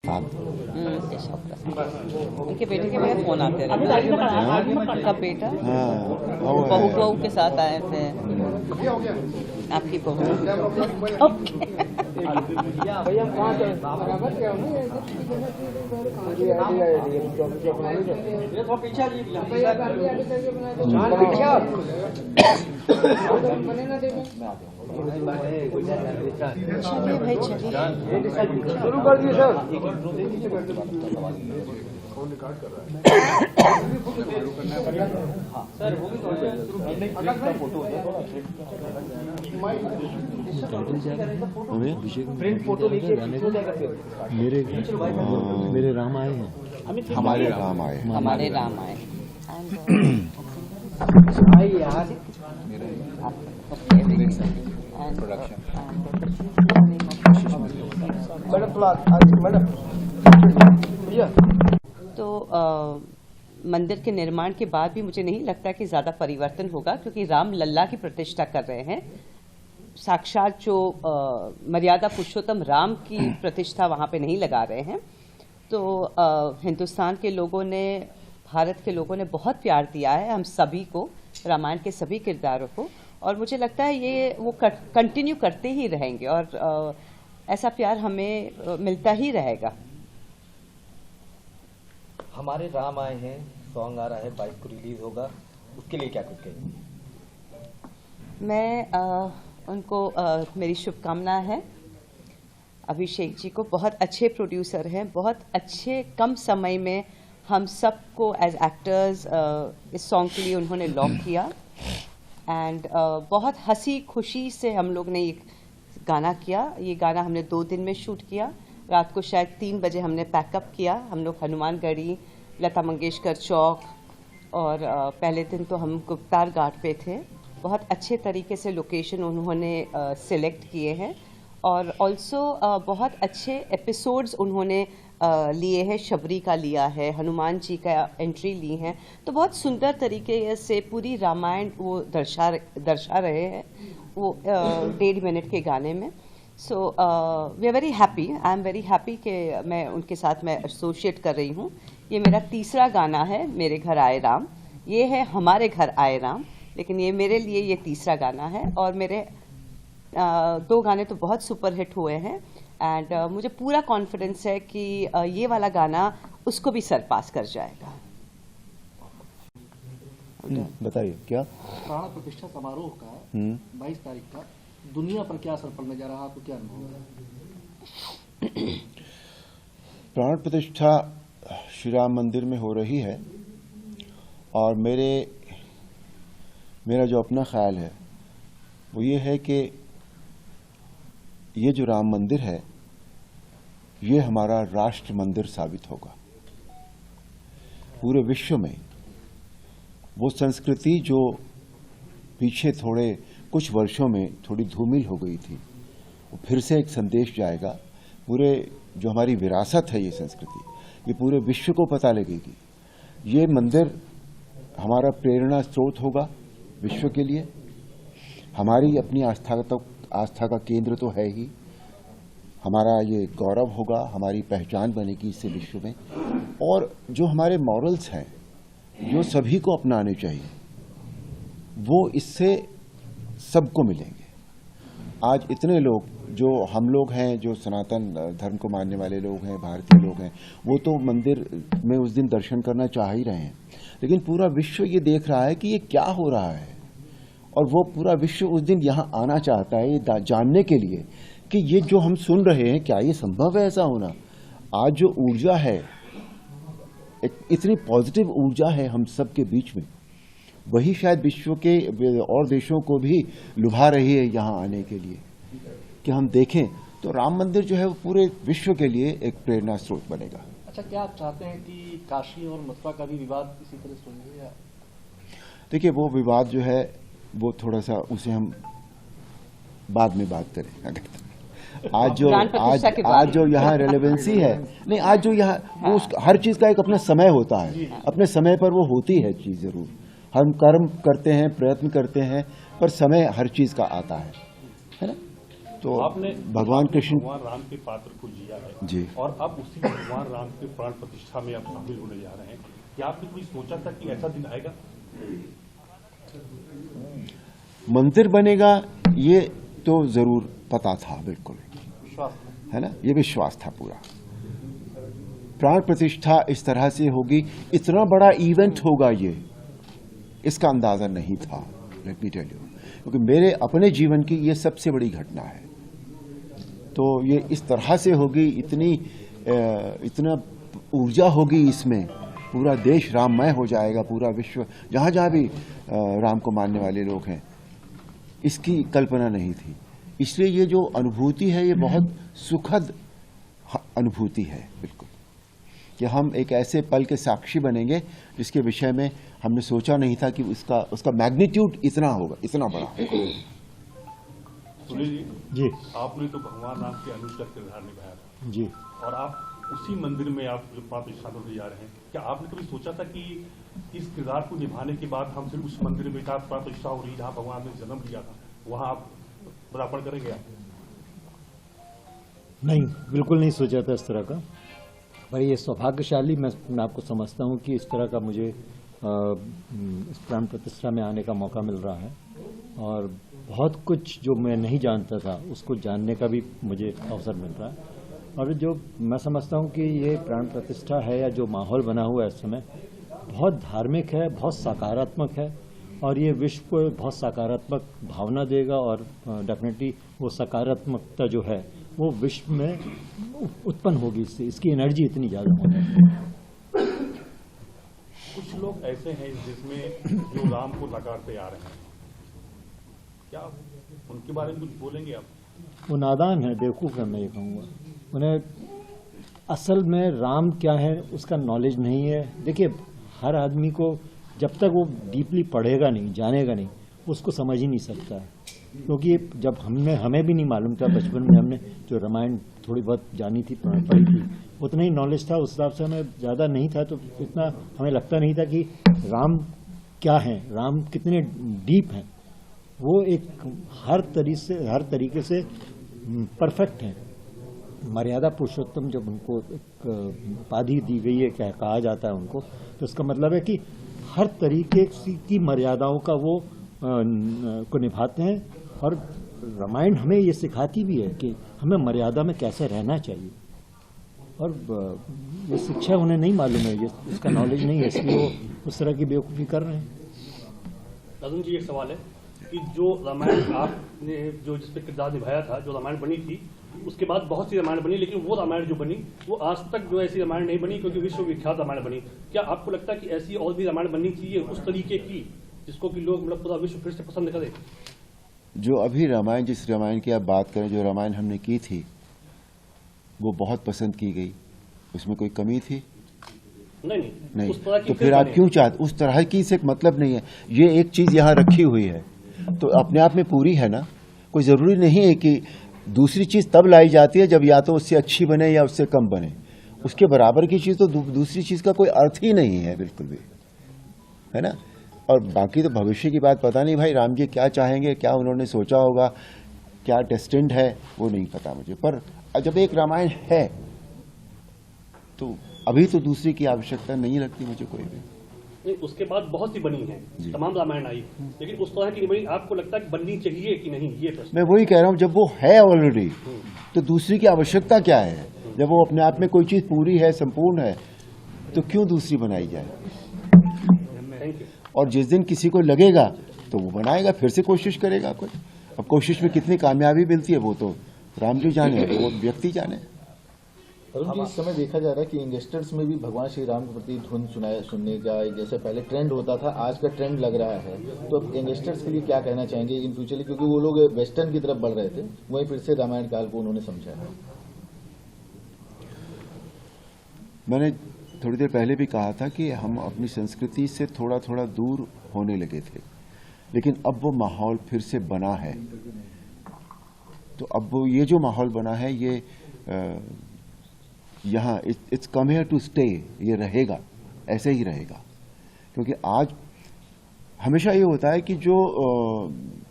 आप उनके बेटे के मेरे फोन आते रहे, का बेटा बहू के साथ आए थे, आपकी बहू। चलिए भाई चलिए, शुरू कर दिए सर। प्रिंट फोटो लीजिए, मेरे राम आए हैं, हमारे राम आए, हमारे राम आए। तो मंदिर के निर्माण के बाद भी मुझे नहीं लगता कि ज्यादा परिवर्तन होगा, क्योंकि राम लल्ला की प्रतिष्ठा कर रहे हैं। साक्षात जो मर्यादा पुरुषोत्तम राम की प्रतिष्ठा वहां पे नहीं लगा रहे हैं। तो हिंदुस्तान के लोगों ने, भारत के लोगों ने बहुत प्यार दिया है हम सभी को, रामायण के सभी किरदारों को, और मुझे लगता है ये वो कंटिन्यू करते ही रहेंगे और ऐसा प्यार हमें मिलता ही रहेगा। हमारे राम आए हैं सॉन्ग आ रहा है, 22 को रिलीज होगा, उसके लिए क्या कुछ कहेंगे? मैं उनको मेरी शुभकामना है। अभिषेक जी को, बहुत अच्छे प्रोड्यूसर हैं, बहुत अच्छे कम समय में हम सबको एज एक्टर्स इस सॉन्ग के लिए उन्होंने लॉक किया एंड बहुत हंसी खुशी से हम लोग ने ये गाना किया। ये गाना हमने 2 दिन में शूट किया। रात को शायद 3 बजे हमने पैकअप किया। हम लोग हनुमानगढ़ी, लता मंगेशकर चौक, और पहले दिन तो हम गुप्तार घाट पे थे। बहुत अच्छे तरीके से लोकेशन उन्होंने सिलेक्ट किए हैं और ऑल्सो बहुत अच्छे एपिसोड्स उन्होंने लिए हैं। शबरी का लिया है, हनुमान जी का एंट्री ली है, तो बहुत सुंदर तरीके से पूरी रामायण वो दर्शा रहे हैं वो 1.5 मिनट के गाने में। So we are very happy, I am very happy कि मैं उनके साथ मैं एसोसिएट कर रही हूँ। ये मेरा तीसरा गाना है, मेरे घर आए राम। ये है हमारे घर आए राम, लेकिन ये मेरे लिए ये तीसरा गाना है और मेरे 2 गाने तो बहुत सुपर हिट हुए हैं एंड मुझे पूरा कॉन्फिडेंस है कि ये वाला गाना उसको भी सरपास कर जाएगा। बताइए क्या प्राण प्रतिष्ठा समारोह का 22 तारीख का दुनिया पर क्या असर पड़ने जा रहा है, आपको क्या अनुभव है? प्राण प्रतिष्ठा श्री राम मंदिर में हो रही है और मेरा जो अपना ख्याल है वो ये है कि ये जो राम मंदिर है ये हमारा राष्ट्र मंदिर साबित होगा। पूरे विश्व में वो संस्कृति जो पीछे थोड़े कुछ वर्षों में थोड़ी धूमिल हो गई थी, वो फिर से एक संदेश जाएगा। पूरे जो हमारी विरासत है ये संस्कृति, ये पूरे विश्व को पता लगेगी। ये मंदिर हमारा प्रेरणा स्रोत होगा विश्व के लिए। हमारी अपनी आस्था का केंद्र तो है ही, हमारा ये गौरव होगा, हमारी पहचान बनेगी इससे विश्व में। और जो हमारे मॉरल्स हैं जो सभी को अपनाने चाहिए, वो इससे सबको मिलेंगे। आज इतने लोग जो हम लोग हैं, जो सनातन धर्म को मानने वाले लोग हैं, भारतीय लोग हैं, वो तो मंदिर में उस दिन दर्शन करना चाह ही रहे हैं, लेकिन पूरा विश्व ये देख रहा है कि ये क्या हो रहा है और वो पूरा विश्व उस दिन यहाँ आना चाहता है ये जानने के लिए कि ये जो हम सुन रहे हैं क्या ये संभव है ऐसा होना। आज जो ऊर्जा है, इतनी पॉजिटिव ऊर्जा है हम सब के बीच में, वही शायद विश्व के और देशों को भी लुभा रही है यहाँ आने के लिए कि हम देखें। तो राम मंदिर जो है वो पूरे विश्व के लिए एक प्रेरणा स्रोत बनेगा। अच्छा, क्या आप चाहते हैं कि काशी और मथुरा का भी विवाद इसी तरह सुलझे या? देखिए, वो विवाद जो है वो थोड़ा सा उसे हम बाद में बात करें। आज जो यहाँ रेलेवेंसी है, नहीं, आज जो यहाँ वो हर चीज का एक अपना समय होता है, अपने समय पर वो होती है चीज। जरूर हम कर्म करते हैं, प्रयत्न करते हैं, पर समय हर चीज का आता है ना। तो आपने भगवान कृष्ण भगवान राम के पात्र को जिया है जी। और अब उसी भगवान राम के प्राण प्रतिष्ठा में आप शामिल होने जा रहे हैं। क्या आपने कभी सोचा था कि ऐसा दिन आएगा? मंदिर बनेगा ये तो जरूर पता था, बिल्कुल, विश्वास है ना, ये विश्वास था पूरा। प्राण प्रतिष्ठा इस तरह से होगी, इतना बड़ा इवेंट होगा ये, इसका अंदाजा नहीं था, लेट मी टेल यू, क्योंकि मेरे अपने जीवन की ये सबसे बड़ी घटना है। तो ये इस तरह से होगी, इतना ऊर्जा होगी इसमें, पूरा देश राममय हो जाएगा, पूरा विश्व जहाँ जहाँ भी राम को मानने वाले लोग हैं, इसकी कल्पना नहीं थी। इसलिए ये जो अनुभूति है ये बहुत सुखद अनुभूति है, बिल्कुल, कि हम एक ऐसे पल के साक्षी बनेंगे जिसके विषय में हमने सोचा नहीं था कि उसका मैग्नीट्यूड इतना होगा, इतना बड़ा। सुनील जी आपने तो भगवान राम के अनुज का किरदार निभाया था जी। और आप उसी मंदिर में आप जो प्राण प्रतिष्ठा होने जा रहे हैं, क्या आपने कभी सोचा था कि इस किरदार को निभाने के बाद हम सिर्फ उस मंदिर में जहाँ प्राण प्रतिष्ठा हो रही जहाँ भगवान ने जन्म लिया था वहाँ आप पदार्पण करेंगे? आप नहीं, बिल्कुल नहीं सोचा था इस तरह का, पर ये सौभाग्यशाली मैं आपको समझता हूँ कि इस तरह का मुझे इस प्राण प्रतिष्ठा में आने का मौका मिल रहा है, और बहुत कुछ जो मैं नहीं जानता था उसको जानने का भी मुझे अवसर मिल रहा है। और जो मैं समझता हूँ कि ये प्राण प्रतिष्ठा है या जो माहौल बना हुआ है इस समय, बहुत धार्मिक है, बहुत सकारात्मक है, और ये विश्व को बहुत सकारात्मक भावना देगा, और डेफिनेटली वो सकारात्मकता जो है वो विश्व में उत्पन्न होगी, इससे इसकी एनर्जी इतनी ज़्यादा होगी। कुछ लोग ऐसे हैं जिसमें जो राम को नकारते आ रहे हैं, क्या आप उनके बारे में कुछ बोलेंगे? आप वो नादान है, बेवकूफ़ है, मैं ये कहूँगा। उन्हें असल में राम क्या है उसका नॉलेज नहीं है। देखिए, हर आदमी को जब तक वो डीपली पढ़ेगा नहीं, जानेगा नहीं, उसको समझ ही नहीं सकता है। क्योंकि जब हमें भी नहीं मालूम था, बचपन में हमने जो रामायण थोड़ी बहुत जानी थी, पढ़ी थी, उतना ही नॉलेज था, उस हिसाब से हमें ज़्यादा नहीं था, तो इतना हमें लगता नहीं था कि राम क्या है, राम कितने डीप हैं। वो एक हर तरीके से परफेक्ट है। मर्यादा पुरुषोत्तम जब उनको एक उपाधि दी गई है, क्या कहा जाता है उनको, तो इसका मतलब है कि हर तरीके की मर्यादाओं का वो को निभाते हैं। और रामायण हमें ये सिखाती भी है कि हमें मर्यादा में कैसे रहना चाहिए, और ये शिक्षा उन्हें नहीं मालूम है, ये उसका नॉलेज नहीं है, इसलिए वो उस तरह की बेवकूफ़ी कर रहे हैं। अर्जुन जी, एक सवाल है कि जो रामायण आपने जो जिस पे किरदार निभाया था, जो रामायण बनी थी, उसके बाद बहुत सी रामायण बनी, लेकिन वो रामायण जो बनी वो आज तक जो ऐसी रामायण नहीं बनी, क्योंकि विश्व विख्यात रामायण बनी। क्या आपको लगता है कि ऐसी और भी रामायण बननी चाहिए उस तरीके की, जिसको कि लोग मतलब पूरा विश्व फिर से पसंद करें? जो अभी रामायण, जिस रामायण की आप बात करें, जो रामायण हमने की थी वो बहुत पसंद की गई, उसमें कोई कमी थी? नहीं। उस तरह की तो फिर आप क्यों चाहते? उस तरह की से मतलब नहीं है। ये एक चीज यहाँ रखी हुई है तो अपने आप में पूरी है ना। कोई जरूरी नहीं है कि दूसरी चीज तब लाई जाती है जब या तो उससे अच्छी बने या उससे कम बने। उसके बराबर की चीज तो दूसरी चीज का कोई अर्थ ही नहीं है, बिल्कुल भी, है ना। और बाकी तो भविष्य की बात पता नहीं भाई, राम जी क्या चाहेंगे, क्या उन्होंने सोचा होगा, क्या डेस्टिन्ड है, वो नहीं पता मुझे। पर जब एक रामायण है तो अभी तो दूसरी की आवश्यकता नहीं लगती मुझे कोई भी। नहीं, उसके बाद बहुत सी बनी है, तमाम रामायण आई, लेकिन उस तरह की नहीं बनी। आपको लगता है कि बननी चाहिए कि नहीं, ये प्रश्न। मैं वही कह रहा हूँ, जब वो है ऑलरेडी तो दूसरी की आवश्यकता क्या है? जब वो अपने आप में कोई चीज पूरी है, संपूर्ण है, तो क्यों दूसरी बनाई जाए? Thank you. और जिस दिन किसी को लगेगा तो वो बनाएगा, फिर से कोशिश करेगा कोई। अब कोशिश में कितनी कामयाबी मिलती है वो तो राम जी जाने, वो व्यक्ति जाने। अरुण जी, इस समय देखा जा रहा है कि यंगस्टर्स में भी भगवान श्री राम के प्रति धुन सुनने का जैसे पहले ट्रेंड होता था, आज का ट्रेंड लग रहा है। तो अब यंगस्टर्स के लिए क्या कहना चाहेंगे इन फ्यूचर, क्योंकि वो लोग वेस्टर्न की तरफ बढ़ रहे थे, वहीं फिर से रामायण काल को उन्होंने समझा है। मैंने थोड़ी देर पहले भी कहा था कि हम अपनी संस्कृति से थोड़ा थोड़ा दूर होने लगे थे, लेकिन अब वो माहौल फिर से बना है। तो अब वो ये जो माहौल बना है ये यहाँ it's come here to stay, ये रहेगा, ऐसे ही रहेगा। क्योंकि आज हमेशा ये होता है कि जो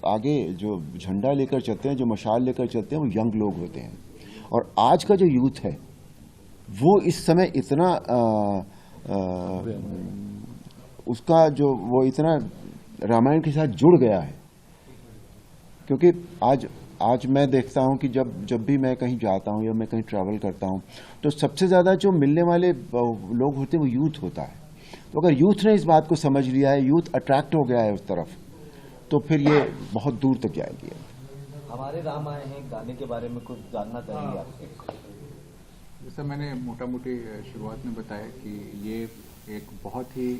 आगे जो झंडा लेकर चलते हैं, जो मशाल लेकर चलते हैं, वो यंग लोग होते हैं। और आज का जो यूथ है वो इस समय इतना उसका जो वो इतना रामायण के साथ जुड़ गया है, क्योंकि आज मैं देखता हूं कि जब भी मैं कहीं जाता हूं या मैं कहीं ट्रैवल करता हूं तो सबसे ज़्यादा जो मिलने वाले लोग होते हैं वो यूथ होता है। तो अगर यूथ ने इस बात को समझ लिया है, यूथ अट्रैक्ट हो गया है उस तरफ, तो फिर ये बहुत दूर तक जाएगी। हमारे राम आए हैं गाने के बारे में कुछ जानना चाहेंगे आपसे? जैसा मैंने मोटा मोटी शुरुआत में बताया कि ये एक बहुत ही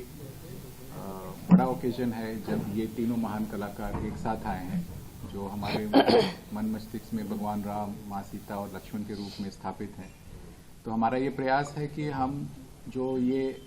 बड़ा ओकेजन है जब ये तीनों महान कलाकार एक साथ आए हैं, जो हमारे मन मस्तिष्क में भगवान राम, माँ सीता और लक्ष्मण के रूप में स्थापित हैं। तो हमारा ये प्रयास है कि हम जो ये